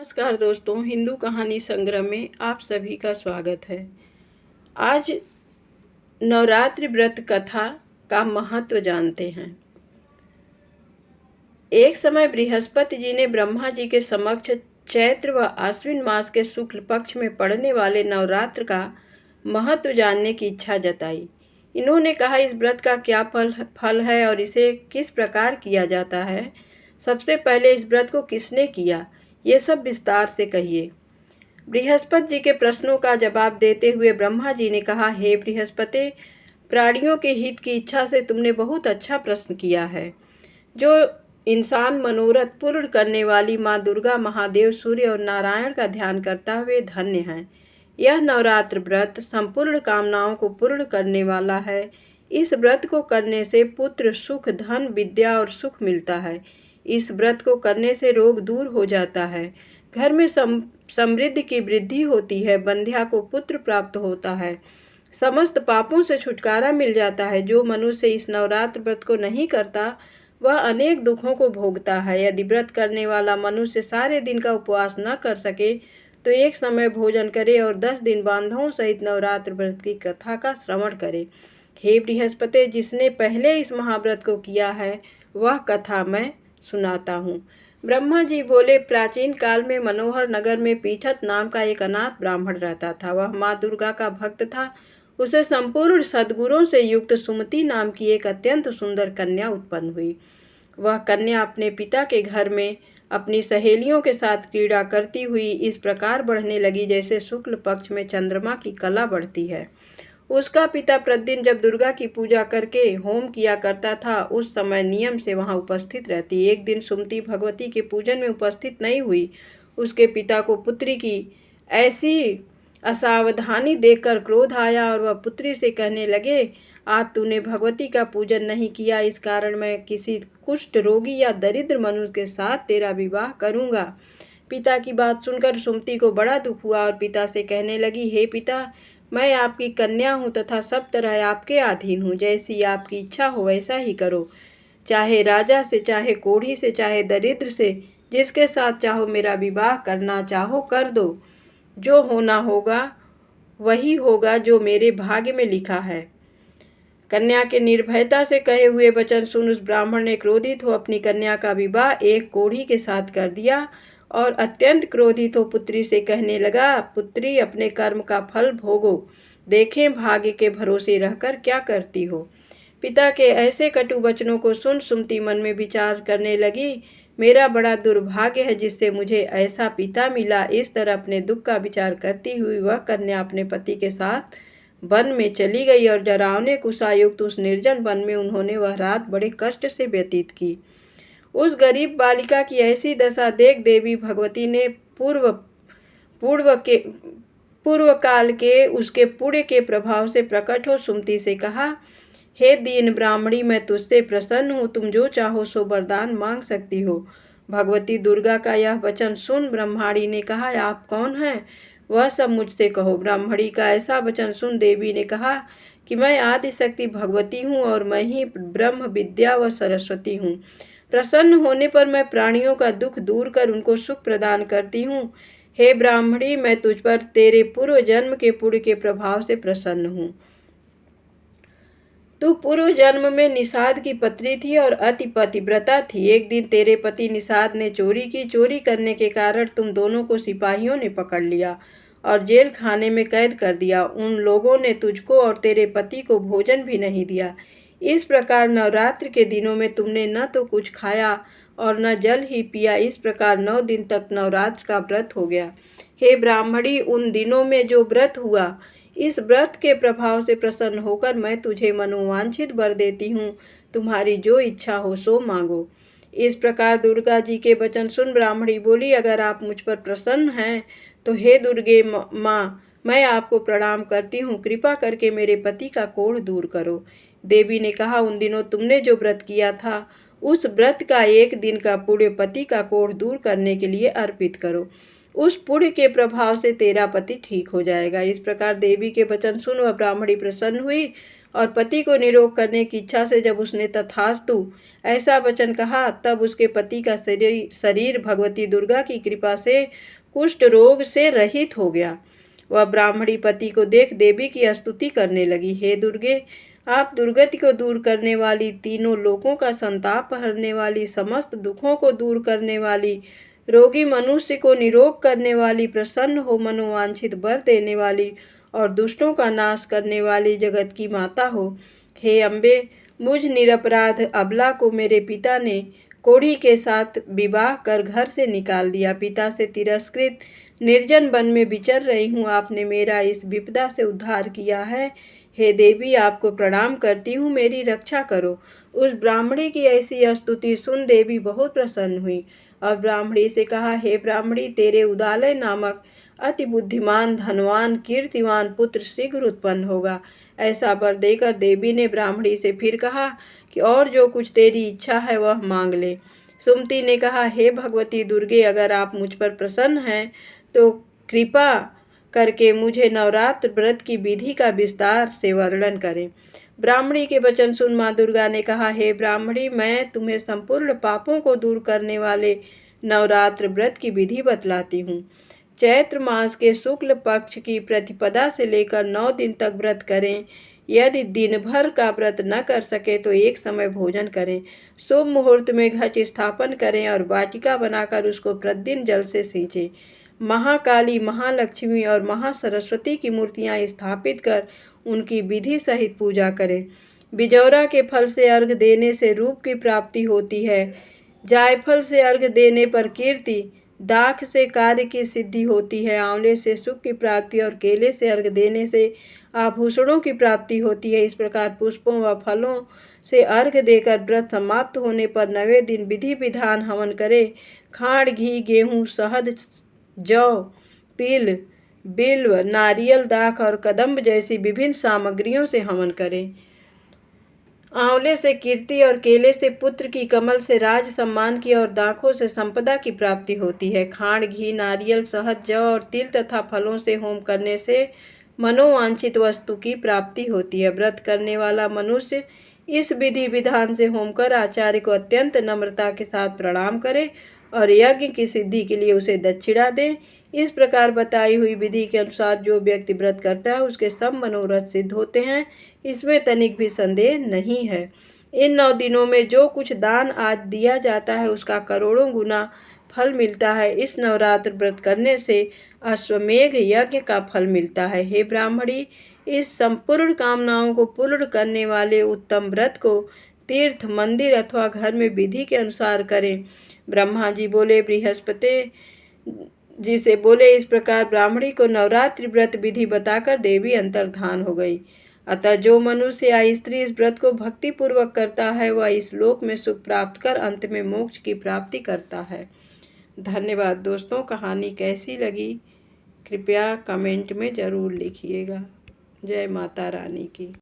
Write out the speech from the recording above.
नमस्कार दोस्तों, हिंदू कहानी संग्रह में आप सभी का स्वागत है। आज नवरात्रि व्रत कथा का महत्व जानते हैं। एक समय बृहस्पति जी ने ब्रह्मा जी के समक्ष चैत्र व आश्विन मास के शुक्ल पक्ष में पड़ने वाले नवरात्र का महत्व जानने की इच्छा जताई। इन्होंने कहा, इस व्रत का क्या फल है और इसे किस प्रकार किया जाता है। सबसे पहले इस व्रत को किसने किया, ये सब विस्तार से कहिए। बृहस्पति जी के प्रश्नों का जवाब देते हुए ब्रह्मा जी ने कहा, हे बृहस्पति, प्राणियों के हित की इच्छा से तुमने बहुत अच्छा प्रश्न किया है। जो इंसान मनोरथ पूर्ण करने वाली माँ दुर्गा, महादेव, सूर्य और नारायण का ध्यान करता हुए धन्य है। यह नवरात्र व्रत संपूर्ण कामनाओं को पूर्ण करने वाला है। इस व्रत को करने से पुत्र, सुख, धन, विद्या और सुख मिलता है। इस व्रत को करने से रोग दूर हो जाता है। घर में समृद्धि की वृद्धि होती है। बंध्या को पुत्र प्राप्त होता है। समस्त पापों से छुटकारा मिल जाता है। जो मनुष्य इस नवरात्र व्रत को नहीं करता वह अनेक दुखों को भोगता है। यदि व्रत करने वाला मनुष्य सारे दिन का उपवास न कर सके तो एक समय भोजन करे और 10 दिन बांधवों सहित नवरात्र व्रत की कथा का श्रवण करे। हे बृहस्पति, जिसने पहले इस महाव्रत को किया है वह कथा मैं सुनाता हूँ। ब्रह्मा जी बोले, प्राचीन काल में मनोहर नगर में पीठत नाम का एक अनाथ ब्राह्मण रहता था। वह माँ दुर्गा का भक्त था। उसे संपूर्ण सद्गुणों से युक्त सुमति नाम की एक अत्यंत सुंदर कन्या उत्पन्न हुई। वह कन्या अपने पिता के घर में अपनी सहेलियों के साथ क्रीड़ा करती हुई इस प्रकार बढ़ने लगी जैसे शुक्ल पक्ष में चंद्रमा की कला बढ़ती है। उसका पिता प्रतिदिन जब दुर्गा की पूजा करके होम किया करता था उस समय नियम से वहां उपस्थित रहती। एक दिन सुमति भगवती के पूजन में उपस्थित नहीं हुई। उसके पिता को पुत्री की ऐसी असावधानी देखकर क्रोध आया और वह पुत्री से कहने लगे, आज तूने भगवती का पूजन नहीं किया, इस कारण मैं किसी कुष्ठ रोगी या दरिद्र मनुष्य के साथ तेरा विवाह करूंगा। पिता की बात सुनकर सुमति को बड़ा दुख हुआ और पिता से कहने लगी, हे पिता, मैं आपकी कन्या हूँ तथा सब तरह आपके अधीन हूँ। जैसी आपकी इच्छा हो वैसा ही करो। चाहे राजा से, चाहे कोढ़ी से, चाहे दरिद्र से, जिसके साथ चाहो मेरा विवाह करना चाहो कर दो। जो होना होगा वही होगा जो मेरे भाग्य में लिखा है। कन्या के निर्भयता से कहे हुए वचन सुन उस ब्राह्मण ने क्रोधित हो अपनी कन्या का विवाह एक कोढ़ी के साथ कर दिया और अत्यंत क्रोधित हो पुत्री से कहने लगा, पुत्री, अपने कर्म का फल भोगो। देखें भाग्य के भरोसे रहकर क्या करती हो। पिता के ऐसे कटु वचनों को सुन सुमति मन में विचार करने लगी, मेरा बड़ा दुर्भाग्य है जिससे मुझे ऐसा पिता मिला। इस तरह अपने दुख का विचार करती हुई वह कन्या अपने पति के साथ वन में चली गई और डरावने कुशायुक्त उस निर्जन वन में उन्होंने वह रात बड़े कष्ट से व्यतीत की। उस गरीब बालिका की ऐसी दशा देख देवी भगवती ने पूर्व काल के उसके पुण्य के प्रभाव से प्रकट हो सुमति से कहा, हे दीन ब्राह्मणी, मैं तुझसे प्रसन्न हूँ। तुम जो चाहो सो वरदान मांग सकती हो। भगवती दुर्गा का यह वचन सुन ब्रह्माणी ने कहा, आप कौन हैं, वह सब मुझसे कहो। ब्राह्मणी का ऐसा वचन सुन देवी ने कहा कि मैं आदिशक्ति भगवती हूँ और मैं ही ब्रह्म विद्या व सरस्वती हूँ। प्रसन्न होने पर मैं प्राणियों का दुख दूर कर उनको सुख प्रदान करती हूँ। हे ब्राह्मणी, मैं तुझ पर तेरे पूर्व जन्म के पुण्य के प्रभाव से प्रसन्न हूँ। तू पूर्व जन्म में निषाद की पत्नी थी और अति पतिव्रता थी। एक दिन तेरे पति निषाद ने चोरी की। चोरी करने के कारण तुम दोनों को सिपाहियों ने पकड़ लिया और जेल खाने में कैद कर दिया। उन लोगों ने तुझको और तेरे पति को भोजन भी नहीं दिया। इस प्रकार नवरात्र के दिनों में तुमने न तो कुछ खाया और न जल ही पिया। इस प्रकार 9 दिन तक नवरात्र का व्रत हो गया। हे ब्राह्मणी, उन दिनों में जो व्रत हुआ, इस व्रत के प्रभाव से प्रसन्न होकर मैं तुझे मनोवांछित वर देती हूँ। तुम्हारी जो इच्छा हो सो मांगो। इस प्रकार दुर्गा जी के वचन सुन ब्राह्मणी बोली, अगर आप मुझ पर प्रसन्न हैं तो हे दुर्गे माँ, मैं आपको प्रणाम करती हूँ। कृपा करके मेरे पति का कोढ़ दूर करो। देवी ने कहा, उन दिनों तुमने जो व्रत किया था उस व्रत का एक दिन का पुण्य पति का कोढ़ दूर करने के लिए अर्पित करो। उस पुण्य के प्रभाव से तेरा पति ठीक हो जाएगा। इस प्रकार देवी के वचन सुन वह ब्राह्मणी प्रसन्न हुई और पति को निरोग करने की इच्छा से जब उसने तथास्तु ऐसा वचन कहा, तब उसके पति का शरीर भगवती दुर्गा की कृपा से कुष्ठ रोग से रहित हो गया। वह ब्राह्मणी पति को देख देवी की स्तुति करने लगी। हे दुर्गे, आप दुर्गति को दूर करने वाली, तीनों लोकों का संताप हरने वाली, समस्त दुखों को दूर करने वाली, रोगी मनुष्य को निरोग करने वाली, प्रसन्न हो मनोवांछित वर देने वाली और दुष्टों का नाश करने वाली जगत की माता हो। हे अम्बे, मुझ निरपराध अबला को मेरे पिता ने कोढ़ी के साथ विवाह कर घर से निकाल दिया। पिता से तिरस्कृत निर्जन वन में विचर रही हूँ। आपने मेरा इस विपदा से उद्धार किया है। हे देवी, आपको प्रणाम करती हूँ, मेरी रक्षा करो। उस ब्राह्मणी की ऐसी स्तुति सुन देवी बहुत प्रसन्न हुई और ब्राह्मणी से कहा, हे ब्राह्मणी, तेरे उदालय नामक अति बुद्धिमान, धनवान, कीर्तिवान पुत्र शीघ्र उत्पन्न होगा। ऐसा वर देकर देवी ने ब्राह्मणी से फिर कहा कि और जो कुछ तेरी इच्छा है वह मांग ले। सुमति ने कहा, हे भगवती दुर्गे, अगर आप मुझ पर प्रसन्न हैं तो कृपा करके मुझे नवरात्र व्रत की विधि का विस्तार से वर्णन करें। ब्राह्मणी के वचन सुन माँ दुर्गा ने कहा, हे ब्राह्मणी, मैं तुम्हें संपूर्ण पापों को दूर करने वाले नवरात्र व्रत की विधि बतलाती हूँ। चैत्र मास के शुक्ल पक्ष की प्रतिपदा से लेकर 9 दिन तक व्रत करें। यदि दिन भर का व्रत न कर सके तो एक समय भोजन करें। शुभ मुहूर्त में घट स्थापन करें और वाटिका बनाकर उसको प्रतिदिन जल से सींचें। महाकाली, महालक्ष्मी और महासरस्वती की मूर्तियां स्थापित कर उनकी विधि सहित पूजा करें। बिजौरा के फल से अर्घ देने से रूप की प्राप्ति होती है। जायफल से अर्घ देने पर कीर्ति, दाख से कार्य की सिद्धि होती है। आंवले से सुख की प्राप्ति और केले से अर्घ देने से आभूषणों की प्राप्ति होती है। इस प्रकार पुष्पों व फलों से अर्घ देकर व्रत समाप्त होने पर 9वें दिन विधि विधान हवन करे। खांड, घी, गेहूँ, शहद, जौ, तिल, बिल्व, नारियल, दाख और कदम्ब जैसी विभिन्न सामग्रियों से हवन करें। आंवले से कीर्ति और केले से पुत्र की, कमल से राज सम्मान की और दाखों से संपदा की प्राप्ति होती है। खांड, घी, नारियल, शहद, जौ और तिल तथा फलों से होम करने से मनोवांछित वस्तु की प्राप्ति होती है। व्रत करने वाला मनुष्य इस विधि विधान से होम कर आचार्य को अत्यंत नम्रता के साथ प्रणाम करे और यज्ञ की सिद्धि के लिए उसे दक्षिणा दें। इस प्रकार बताई हुई विधि के अनुसार जो व्यक्ति व्रत करता है उसके सब मनोरथ सिद्ध होते हैं, इसमें तनिक भी संदेह नहीं है। इन 9 दिनों में जो कुछ दान आदि दिया जाता है उसका करोड़ों गुना फल मिलता है। इस नवरात्र व्रत करने से अश्वमेघ यज्ञ का फल मिलता है। हे ब्राह्मणी, इस संपूर्ण कामनाओं को पूर्ण करने वाले उत्तम व्रत को तीर्थ, मंदिर अथवा घर में विधि के अनुसार करें। ब्रह्मा जी बोले, बृहस्पति जी से बोले, इस प्रकार ब्राह्मणी को नवरात्रि व्रत विधि बताकर देवी अंतर्धान हो गई। अतः जो मनुष्य या स्त्री इस व्रत को भक्ति पूर्वक करता है वह इस लोक में सुख प्राप्त कर अंत में मोक्ष की प्राप्ति करता है। धन्यवाद दोस्तों। कहानी कैसी लगी कृपया कमेंट में ज़रूर लिखिएगा। जय माता रानी की।